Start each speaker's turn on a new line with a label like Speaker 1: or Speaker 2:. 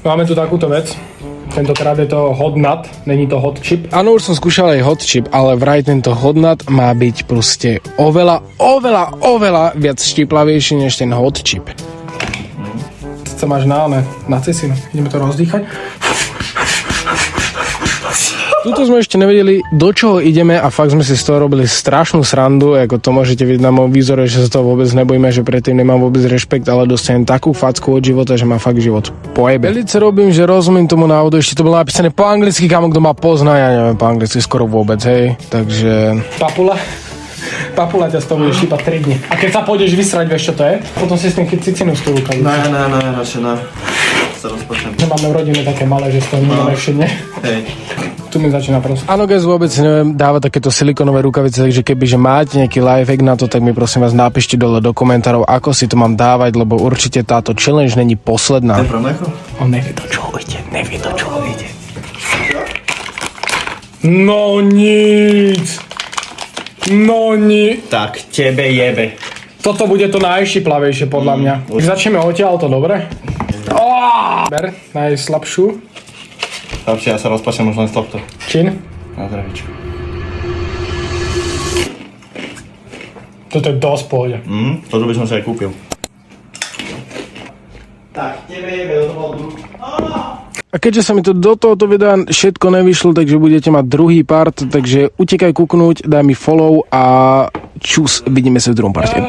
Speaker 1: Máme tu takúto vec. Tentokrát je to hot nut, není to hot chip.
Speaker 2: Áno, už som skúšal aj hot chip, ale vraj tento hot nut má byť proste oveľa viac štiplavejší než ten hot chip.
Speaker 1: Co máš na cesinu. Ideme to rozdýchať.
Speaker 2: Tuto sme ešte nevedeli, do čoho ideme a fakt sme si z toho robili strašnú srandu, ako to môžete vidieť na môjom výzore, že sa toho vôbec nebojíme, že predtým nemám vôbec rešpekt, ale dostanem takú facku od života, že ma fakt život pojebe. Velice robím, že rozumiem tomu návodu, ešte to bolo napísané po anglicky, kamo kto ma pozná, ja neviem po anglicky skoro vôbec, hej, takže...
Speaker 1: Papula ťa z toho bude šípať 3 dni. A keď sa pôjdeš vysrať, vieš čo to je? Potom si s tým cicinu z tú rukavu.
Speaker 3: Ne, radšej ne. Sa rozpočnem.
Speaker 1: Máme v rodine také malé, že z toho nikto nevšimne.
Speaker 3: Hej.
Speaker 1: Tu mi začína proste.
Speaker 2: Áno, guys, vôbec neviem dávať takéto silikonové rukavice, takže kebyže máte nejaký lifehack na to, tak mi prosím vás napíšte dole do komentárov, ako si to mám dávať, lebo určite táto challenge není posledná.
Speaker 3: To je promecho?
Speaker 1: On nevie do čoho ide. No nic.
Speaker 3: Tak, tebe jebe.
Speaker 1: Toto bude to najšiplavejšie podľa mňa. Začneme odtiaľ, to dobre? Ber najslabšiu.
Speaker 3: Lepšie, ja sa rozpačnem už len z tohto.
Speaker 1: Čin.
Speaker 3: Na zdravíčku.
Speaker 1: Toto je dosť pohode.
Speaker 3: To by som si aj kúpil. Tak, tebe jebe, do toho druh.
Speaker 2: A keďže sa mi to do tohoto videa všetko nevyšlo, takže budete mať druhý part, takže utekaj kúknúť, daj mi follow a čus, vidíme sa v druhom parte.